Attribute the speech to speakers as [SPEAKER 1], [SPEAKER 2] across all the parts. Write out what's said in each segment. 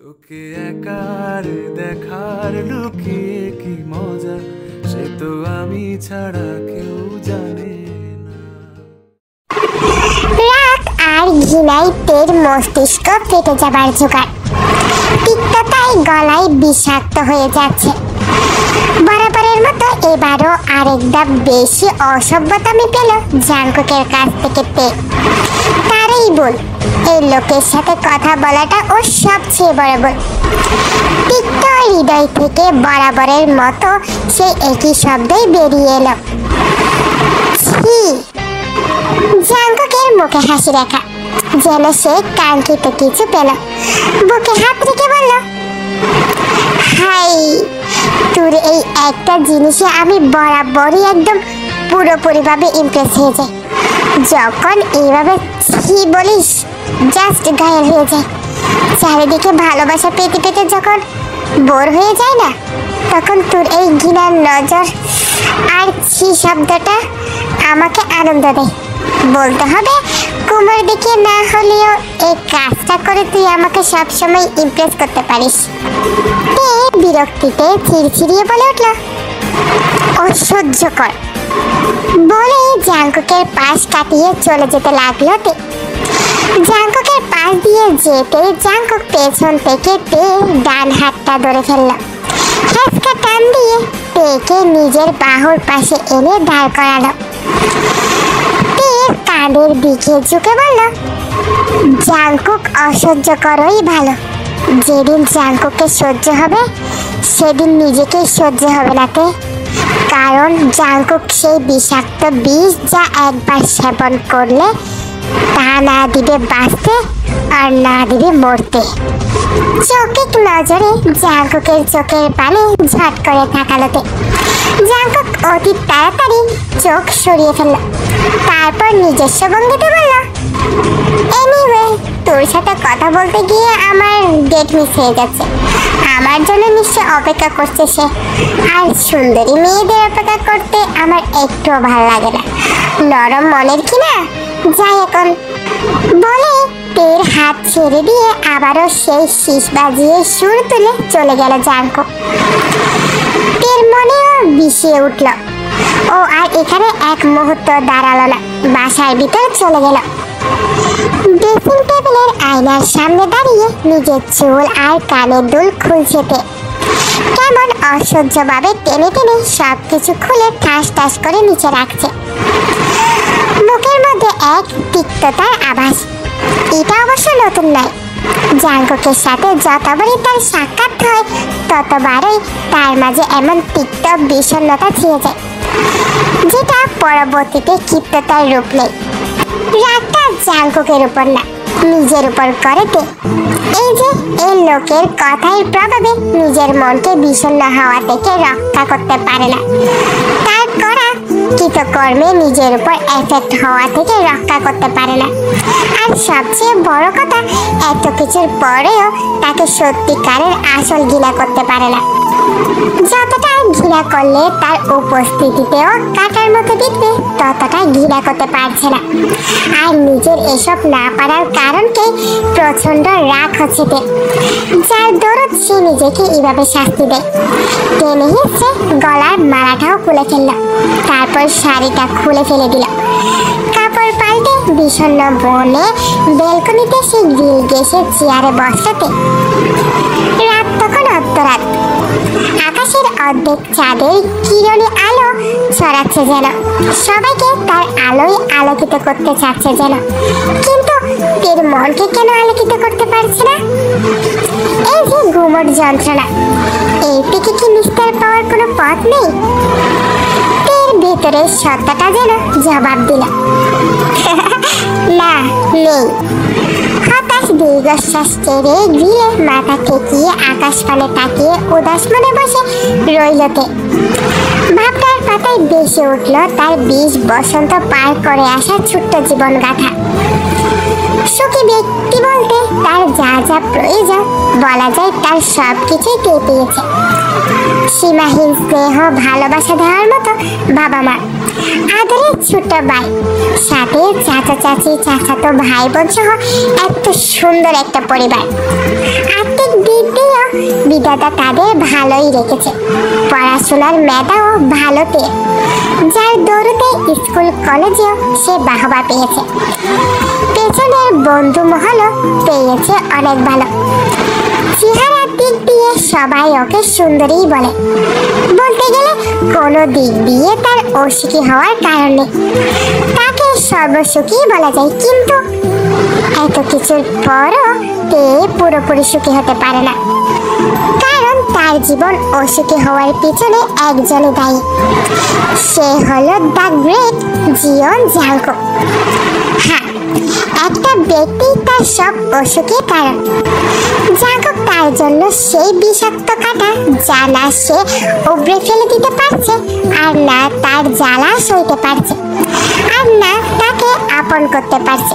[SPEAKER 1] তোকে একার দেখার লুকিয়ে কি মজা, সে তো আমি ছাড়া কেউ জানে না।
[SPEAKER 2] রাত আর ঘৃণায় তের মস্তিষ্ক ফেটে যাবার জোগাড়। তিক্ততায় গলায় বিষাক্ত হয়ে যাচ্ছে। বরাবরের মতো এবারও আরেকটা বেশি অসভ্যতামি পেল জাঙ্কুকের কাছ থেকে তে। তারই বল, এই লোকের সাথে কথা বলাটা ওর সবচেয়ে বড় বল। তিক্ত হৃদয় থেকে বরাবরের মতো সে একই শব্দই বেরিয়ে এলো, ছি। জাঙ্কুকের মুখে হাসি রেখা, যেন সে কাঙ্ক্ষিত কিছু পেল। বুকে হাত রেখে বলল, হাই, তোর এই একটা জিনিসে আমি বরাবরই একদম পুরোপুরিভাবে ইমপ্রেস হয়ে যাই। যখন এইভাবে ছি বলিস, জাস্ট ঘায়েল হয়ে যায়। চারিদিকে ভালোবাসা পেতে পেতে যখন বোর হয়ে যায় না, তখন তোর এই ঘৃণার নজর আর ছি শব্দটা আমাকে আনন্দ দেয়। বলতে হবে, কুমার দিকে না হলেও এই কাজটা করে তুই আমাকে সবসময় ইমপ্রেস করতে পারিস। বিরক্তিতে চিড়চিড়িয়ে বলে উঠল, অসহ্যকর বলে জাঙ্কুকের পাশ কাটিয়ে চলে যেতে লাগলো তে। জাঙ্কুকের পাশ দিয়ে যেতে জাঙ্কুক পেছন থেকে তে ডান হাতটা ধরে ফেলল। হ্যাঁচকা টান দিয়ে তেকে নিজের বাহুর পাশে এনে দাঁড় করালো। কাঁধের দিকে ঝুঁকে বলল, জাঙ্কুক অসহ্যকরই ভালো। যেদিন জাঙ্কুককে সহ্য হবে, সেদিন নিজেকে সহ্য হবে না তে। কারণ জাঙ্কুক সেই বিষাক্ত বিষ যা একবার সেবন করলে তা না দিবে বাঁচতে আর না দিবে মরতে। চোখে নজরে জাঙ্কুকের চোখের পানে ঝট করে তাকালোতে জাঙ্কুক অতি তাড়াতাড়ি চোখ সরিয়ে ফেলল। তারপর নিজস্ব ভঙ্গিতে বলল, এনিওয়ে, তোর সাথে কথা বলতে গিয়ে আমার ডেট মিস হয়ে যাচ্ছে। আমার জন্য নিশ্চয় অপেক্ষা করছে সে। আর সুন্দরী মেয়েদের অপেক্ষা করতে আমার একটুও ভালো লাগে না। নরম মনের কি না, যাই এখন বলে তের হাত ছেড়ে দিয়ে আবারও সেই শীষ বাজিয়ে সুর তুলে চলে গেল জাঙ্কুক। তের মনেও বিষিয়ে উঠল। ও আর এখানে এক মুহূর্ত দাঁড়ালো না, বাসার ভিতর চলে গেল। ড্রেসিং টেবিলের আয়নার সামনে দাঁড়িয়ে নিজের চুল আর কানের দুল খুলছে তে। কেমন অসহ্যভাবে টেনে টেনে সবকিছু খুলে ঠাস ঠাস করে নিচে রাখছে। মুখের মধ্যে এক তিক্ততার আভাস। এটা অবশ্য নতুন নয়। জাঙ্কুকের সাথে যতবারই তার সাক্ষাৎ হয়, ততবারই তার মাঝে এমন তিক্ত বিষণ্ণতা ছেয়ে যায়, যেটা পরবর্তীতে ক্ষিপ্ততার রূপ নেয়। রাগটা জাঙ্কুকের উপর না, নিজের উপর করে তে। এই যে এই লোকের কথার প্রভাবে নিজের মনকে বিষণ্ণ হওয়া থেকে রক্ষা করতে পারে না, তার করা কৃতকর্মে নিজের উপর এফেক্ট হওয়া থেকে রক্ষা করতে পারে না। আর সবচেয়ে বড় কথা, এত কিছুর পরেও তাকে সত্যিকারের আসল ঘৃণা করতে পারে না। যতটা ঘৃণা করলে তার উপস্থিতিতেও কাটার মতো বিধবে, ততটা ঘৃণা করতে পারছে না। আর নিজের এসব না পারার কারণকে প্রচন্ড রাগ হচ্ছে তে, যার দরদ সে নিজেকে এইভাবে শাস্তি দেয়। টেনে হিসে গলার মালাটাও খুলে ফেলল, তারপর শাড়িটা খুলে ফেলে দিল। কাপড় পাল্টে বিষণ্ণ বনে বেলকনিতে সে গ্রিল গেছে চেয়ারে বসতে। রাত তখন অর্ধরাত। আকাশের অর্ধেক চাঁদের কিরণে আলো ছড়াচ্ছে যেন, সবাইকে তার আলোয় আলোকিত করতে চাচ্ছে যেন। কিন্তু এর মনকে কেন আলোকিত করতে পারছে না? এই যে ঘুমোট যন্ত্রণা, এই থেকে কি নিস্তার পাওয়ার কোনো পথ নেই? এর ভেতরের সত্তাটা যেন জবাব দিল, না, নেই। হতাশ দীর্ঘশ্বাস ছেড়ে গ্রিলে মাথা ঠেকিয়ে আকাশ পানে তাকিয়ে উদাস মনে বসে রইলতে। ভাবনার পাতায় ভেসে উঠল তার 20 বসন্ত পার করে আসা ছোট্ট জীবন গাথা। সুখী ব্যক্তি বলতে তার যা যা প্রয়োজন, বলা যায় তার সব কিছুই পেয়েছে। সীমাহীন স্নেহ ভালোবাসা দেওয়ার মতো বাবা মা, আদরের ছোট ভাই, সাথে চাচা চাচি, চাচাতো ভাই বোন সহ এত সুন্দর একটা পরিবার। আর্থিক দিক দিয়েও বিধাতা তাদের ভালোই রেখেছে। পড়াশোনার মেধাও ভালোতে, যার দৌড়তে স্কুল কলেজেও সে বাহবা পেয়েছে। পেছনের বন্ধু মহলও পেয়েছে অনেক ভালো। চেহারার দিক দিয়ে সবাই ওকে সুন্দরী বলে। বলতে গেলে কোনো দিক দিয়ে তার অসুখী হওয়ার কারণ নেই, তাকে সর্বসুখী বলা যায়। কিন্তু এত কিছুর পরও তে পুরোপুরি সুখী হতে পারে না, কারণ তার জীবন অসুখী হওয়ার পিছনে একজনই দায়ী। সে হলো দ্য গ্রেট জিওন জাংকুক। হ্যাঁ, একটা ব্যক্তি তার সব অসুখের কারণ। জাংকুক তার জন্য সেই বিষাক্ত কাঁটা, যা না সে উবড়ে ফেলে দিতে পারছে, আর না তার জ্বালা সইতে পারছে, আর না তাকে আপন করতে পারছে,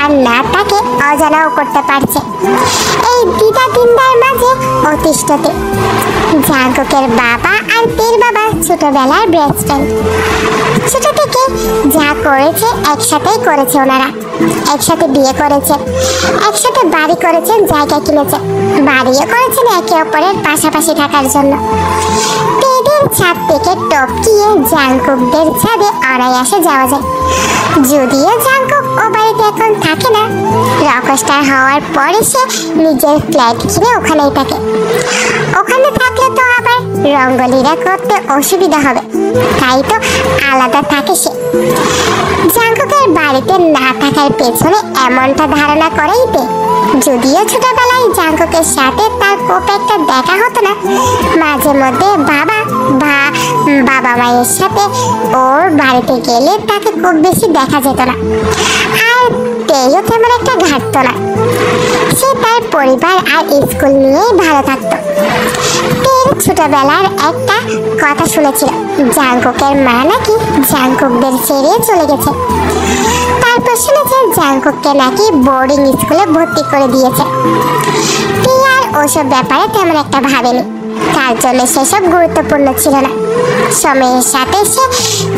[SPEAKER 2] আর না তাকে অজানাও করতে পারছে। এই দ্বিধা দ্বন্দ্বের মাঝে অতিষ্ঠতে জাংকুকের বাবা আর তের বাবা ছোটবেলার বেস্ট ফ্রেন্ড। ছোট থেকে যা করেছে একসাথেই করেছে ওনারা। একসাথে বিয়ে করেছে, একসাথে বাড়ি করেছেন, জায়গা কিনেছে, বাড়িও করেছেন একে অপরের পাশাপাশি থাকার জন্য। তেদের ছাদ থেকে টপকিয়ে জাংকুকদের ছাদে অনায়াসে যাওয়া যায়। যদিও জাংকুক ও বাড়িতে এখন থাকে না, রকস্টার হওয়ার পরে সে নিজের ফ্ল্যাট কিনে ওখানেই থাকে। ওখানে থাকলে তো আবার রঙ্গলীলা করতে অসুবিধা হবে, তাই তো আলাদা থাকে সে। জাংকুকের বাড়িতে না থাকার পেছনে এমনটা ধারণা করেই তে। যদিও ছোটবেলায় জাংকুকের সাথে তার খুব একটা দেখা হতো না, মাঝে মধ্যে বাবা মায়ের সাথে ওর বাড়িতে গেলে তাকে খুব বেশি দেখা যেত না, আর তেও তেমন একটা ঘাটতো না। সে তার পরিবার আর স্কুল নিয়েই ভালো থাকতো। তের ছোটবেলার একটা কথা শুনেছিল, জাংকুকের মা নাকি জাংকুকদের ছেড়ে চলে গেছে। তারপর শুনেছে জাংকুককে নাকি বোর্ডিং স্কুলে ভর্তি করে দিয়েছে। তে আর ওসব ব্যাপারে তেমন একটা ভাবেনি, তার জন্য সেসব গুরুত্বপূর্ণ ছিল না। সময়ের সাথে সে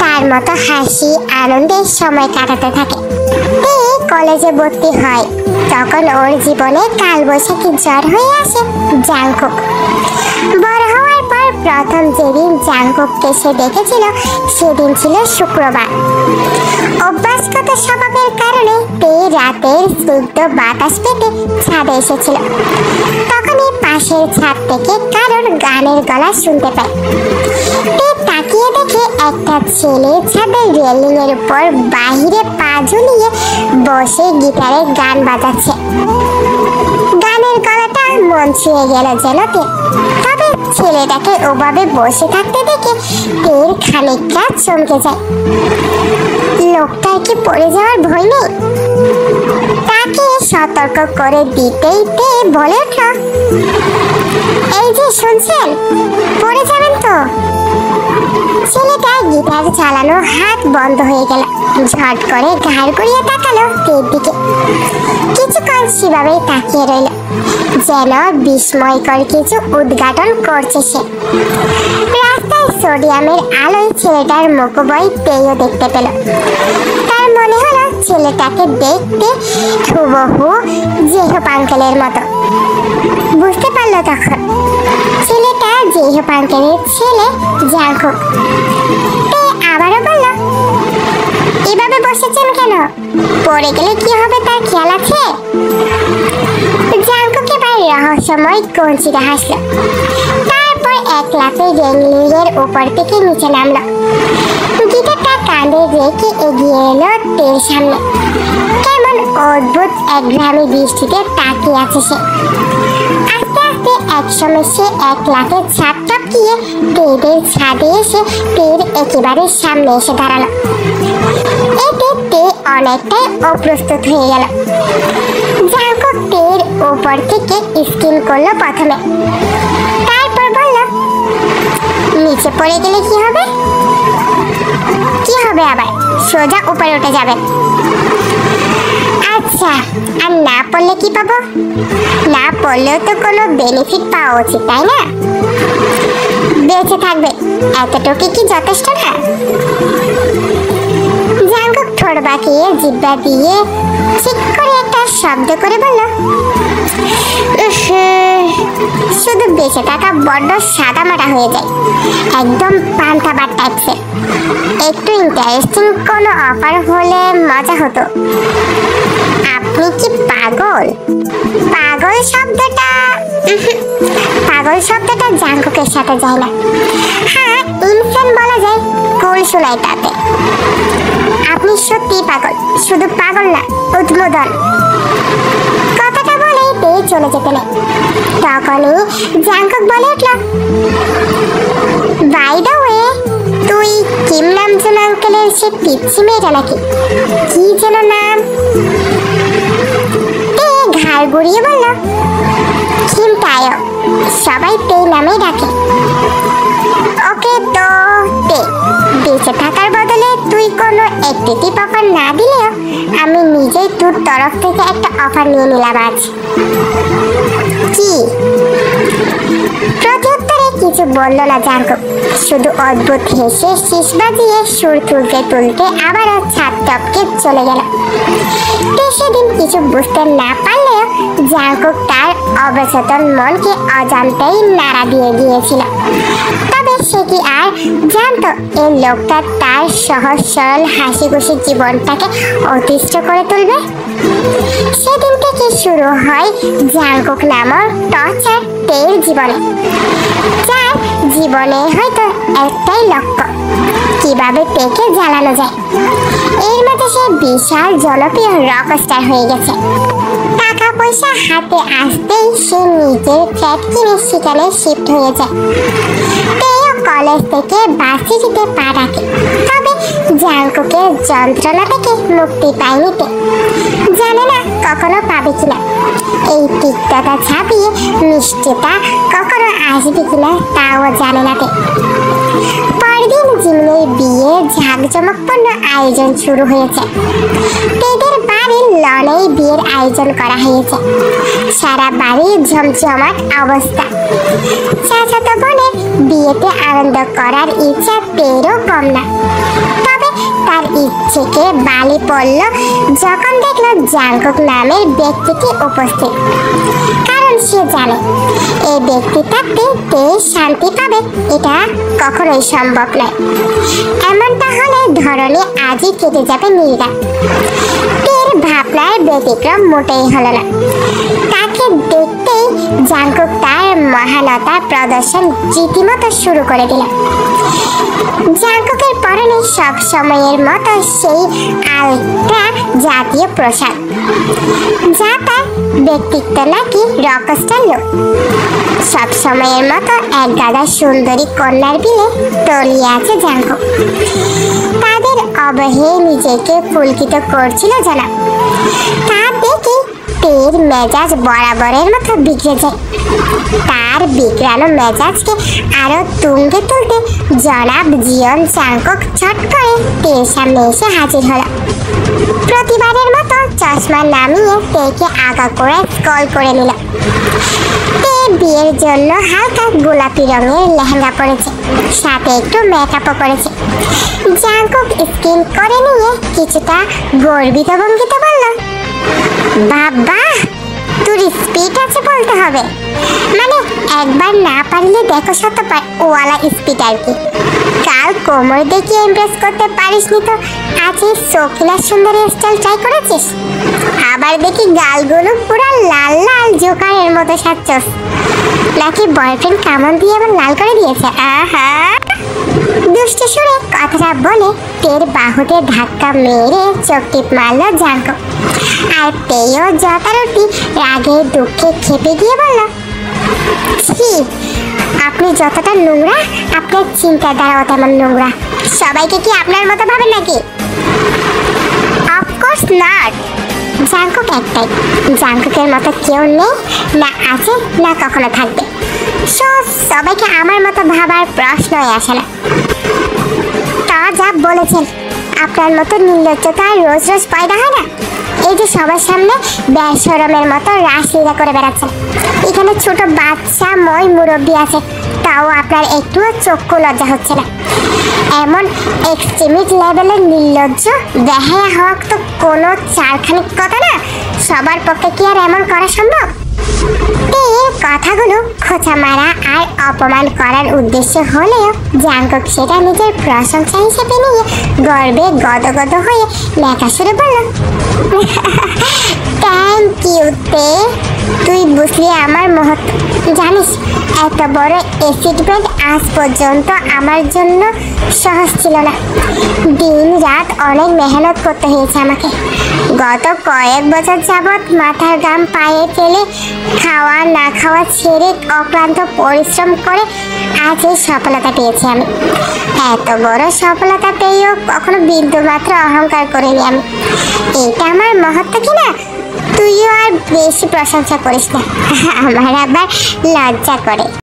[SPEAKER 2] তার মতো হাসি আনন্দে সময় কাটাতে থাকে। তে কলেজে ভর্তি হয়, তখন ওর জীবনে কালবৈশাখী জ্বর হয়ে আসে জাংকুক। বড় হওয়ার পর প্রথম যেদিন জাংকুককে সে দেখেছিল সেদিন ছিল শুক্রবার। অভ্যাসগত স্বভাবের কারণে তে রাতের স্নিগ্ধ বাতাস পেতে ছাদে এসেছিল। তখনই পাশের ছাদ থেকে কারোর গানের গলা শুনতে পায়। তে তাকিয়ে দেখে একটা ছেলে ছাদের রেলিং এর উপর বাহিরে পা ঝুলিয়ে বসে গিটারে গান বাজাচ্ছে। গানের গলাটা মন ছুঁয়ে গেল যেন তে। তবে ছেলেটাকে ওভাবে বসে থাকতে দেখে তের খানিকটা চমকে যায়। লোকটার কি পড়ে যাওয়ার ভয় নেই? তাকে সতর্ক করে দিতেই তে বলে উঠল, এই যে শুনছেন, পড়ে যাবেন তো। ছেলেটা গিটার চালানো হাত বন্ধ হয়ে গেল, ঝট করে ঘাড় ঘুরিয়ে তাকালো তের দিকে। কিছুক্ষণ সেভাবেই তাকিয়ে রইল, যেন বিস্ময়কর কিছু উদ্ঘাটন করছে সে। রাস্তায় সোডিয়ামের আলোয় ছেলেটার মুখবই তেও দেখতে পেল। তার মনে হলো ছেলেটাকে দেখতে হুবহু জেহপ আঙ্কেলের মতো। বুঝতে পারলো তখন ছেলেটা জেহপ আঙ্কেলের ছেলে জাংকুক। তে আবারও বলল, এভাবে বসেছেন কেন? পড়ে গেলে কি হবে তার খেয়াল আছে? জাংকুক এবার রহস্যময় কঞ্চিতে হাসলো। তারপর এক লাফে রেলিংয়ের উপর থেকে নিচে নামলো। গিটারটা কাঁধে রেখে এগিয়ে এলো তের সামনে। কেমন অদ্ভুত একঘেয়েমি দৃষ্টিতে তাকিয়ে আছে সে। আস্তে আস্তে একসময় সে এক লাফে ছাদ টপকিয়ে তেদের ছাদে এসে তের একেবারে সামনে এসে দাঁড়ালো। এতে তে অনেকটাই অপ্রস্তুত হয়ে গেল। জাংকুক তের উপর থেকে স্কিম করলো প্রথমে, তারপর বলল, নিচে পড়ে গেলে কি হবে? কি হবে আবার? সোজা উপরে উঠে যাবেন। আচ্ছা, আর না পড়লে কি পাবো? না পড়লেও তো কোনো বেনিফিট পাওয়া উচিত, তাই না? বেঁচে থাকবে, এতটুকু কি যথেষ্ট না? জাঙ্কুক ঠোঁট বাঁকিয়ে জিহ্বা দিয়ে ঠিক করে একটা শব্দ করে বলল, শুধু বেঁচে থাকা বড্ড সাদামাটা হয়ে যায়, একদম পান্তাবার টাইপসের। একটু ইন্টারেস্টিং কোনো অফার হলে মজা হতো। আপনি কি পাগল? পাগল শব্দটা জাঙ্কুকের সাথে যায় না। হ্যাঁ, ইনফ্যান বলা যায়, কুল শোনায় তাতে। আপনি সত্যি পাগল, শুধু পাগল না, উদ্বোধন। কথাটা বলেই পেয়ে চলে যেতে নেই। তখনই জাঙ্কুক বলে উঠল, বাই দ্য ওয়ে, তুই কিম নামজুন আঙ্কেলের সে পিচ্ছি মেয়েটা নাকি? কি যেন নাম? ঘাড় গুড়িয়ে বলল, কিম টায়ো, সবাই তে নামেই ডাকে। ওকে, তো তে, বেঁচে থাকার বদলে তুই কোনো একটিভ অফার না দিলেও আমি নিজেই তোর তরফ থেকে একটা অফার নিয়ে নিলাম আজ। কি? প্রত্যুত্তরে কিছু বলল না জাঙ্কুক, শুধু অদ্ভুত হেসে শীষ বাজিয়ে সুর তুলতে তুলতে আবারও ছাদ টপকে চলে গেল। সেদিন কিছু বুঝতে না পারলেও জাঙ্কুক তার অবচেতন মনকে অজান্তেই নাড়া দিয়ে গিয়েছিল। তবে সে কি আর জানতো এই লোকটা তার সহজ সরল হাসি খুশি জীবনটাকে অতিষ্ঠ করে তুলবে? সেদিন থেকে শুরু হয় জাঙ্কুক নামক টর্চার তের জীবনে, যার জীবনে হয়তো একটাই লক্ষ্য, কিভাবে তেকে জ্বালানো যায়। এর মধ্যে সে বিশাল জনপ্রিয় রক স্টার হয়ে গেছে। টাকা পয়সা হাতে আসতেই সে নিজের ফ্ল্যাট কিনে সেখানে শিফট হয়ে যায়। তেও কলেজ থেকে ভার্সিটিতে পা রাখে। তবে জাঙ্কুকের যন্ত্রণা থেকে মুক্তি পায়নি তে, জানে না কখনো পাবে কিনা। এই তিক্ততা ছাপিয়ে মিষ্টিটা কখনো আসবে কিনা তাও জানে না তে। পরদিন জিমিনের বিয়ে ঝাঁকজমকপূর্ণ আয়োজন শুরু হয়েছে। তেদের বাড়ির লনেই বিয়ের আয়োজন করা হয়েছে। সারা বাড়ি ঝমঝমাট অবস্থা। চাচাতো বোনের বিয়েতে আনন্দ করার ইচ্ছা তেরও কম না। তবে তার ইচ্ছেকে বালি পড়ল যখন দেখল জাঙ্কুক নামের ব্যক্তিটি উপস্থিত। কারণ সে জানে এই ব্যক্তি থাকতে তে শান্তি পাবে এটা কখনোই সম্ভব নয়। এমনটা হলে ধরনে আজই কেটে যাবে নির্ঘাত। তের ভাবনার ব্যতিক্রম মোটেই হলো না। তাকে দেখতেই জাঙ্কুক তার মহানতা প্রদর্শন রীতিমতো শুরু করে দিল। জাঙ্কুকের পরনে সব সময়ের মতো সেই আলট্রা জাতীয় পোশাক, যা তার ব্যক্তিত্ব নাকি রকস্টার লোক। সব সময়ের মতো এক গাদা সুন্দরী কন্যার বিলে তলিয়ে আছে জাঙ্কুক। তাদের অবহে নিজেকে পুলকিত করছিল জানা। তা দেখে তের মেজাজ বরাবরের মতো বিগড়ে যায়। তার বিগড়ানো মেজাজকে আরো তুঙ্গে তুলতে জনাব জিয়ন জাঙ্কুক চট করে তের সামনে এসে হাজির হলো। প্রতিবারের মতো চশমা নামিয়ে তেকে আগা করে স্ক্রল করে নিল। তে বিয়ের জন্য হালকা গোলাপি রঙের লেহেঙ্গা পরেছে, সাথে একটু মেকআপও করেছে। জাঙ্কুক স্কিন করে নিয়ে কিছুটা গর্বিত ভঙ্গিতে বলল, বাবা, তোর স্পিড আছে বলতে হবে। মানে একবার না পারলে দেখো শতবার ওয়ালা স্পিড আর কি। কাল কোমর দেখিয়ে ইমপ্রেস করতে পারিসনি তো আজ এই শৌখিনা সুন্দরী স্টাইল ট্রাই করেছিস? আবার দেখি গালগুলো পুরো লাল লাল জোকারের মতো সাজছস, নাকি বয়ফ্রেন্ড কামড় দিয়ে আবার লাল করে দিয়েছে? আহা! দুষ্টু সুরে কথাটা বলে তের বাহুতে ধাক্কা মেরে চোখ টিপ মারল জাঙ্কুক। আর তেও যথারীতি রাগে দুঃখে খেপে গিয়ে বলল, ছি, আপনি যতটা নোংরা আপনার চিন্তাধারাও তেমন নোংরা। সবাইকে কি আপনার মতো ভাবেন নাকি? Of course not. জাঙ্কুক একটাই, জাঙ্কুকের মতো কেউ নেই, না আছে না কখনো থাকবে। সবাইকে আমার মতো ভাবার প্রশ্নই আসে না। তা যা বলেছেন, আপনার মতো নির্লজ্জতা রোজ রোজ পয়দা হয় না। এই যে সবার সামনে বেশরমের মতো রাসলীলা করে বেড়াচ্ছেন। এখানে ছোট বাচ্চা মই মুরব্বী আছে, তাও আপনার একটুও চক্ষু লজ্জা হচ্ছে না। এমন এক্সট্রিমিট লেভেলের নির্লজ্জ বেহায়া হওয়া তো কোনো চারখানিক কথা না। সবার পক্ষে কি আর এমন করা সম্ভব? এই কথাগুলো খোঁচা মারা আর অপমান করার উদ্দেশ্য হলেও জাঙ্কুক সেটা নিজের প্রশংসা হিসেবে নিয়ে গর্বে গদগদ হয়ে লেখা শুরু করল। থ্যাংক ইউ তে, তুই বুঝলি আমার মহত্ব। জানিস এত বড় অ্যাচিভমেন্ট আজ পর্যন্ত আমার জন্য সহজ ছিল না। দিন রাত অনেক মেহনত করতে হয়েছে আমাকে। গত কয়েক বছর যাবৎ মাথার ঘাম পায়ে ফেলে খাওয়া না খাওয়া ছেড়ে অক্লান্ত পরিশ্রম করে আজ এই সফলতা পেয়েছি আমি। এত বড় সফলতা পেয়েও কখনো বিন্দু মাত্র অহংকার করিনি আমি। এটা আমার মহত্ব কিনা তুইও আর বেশি প্রশংসা করিস না, আমার আবার লজ্জা করে।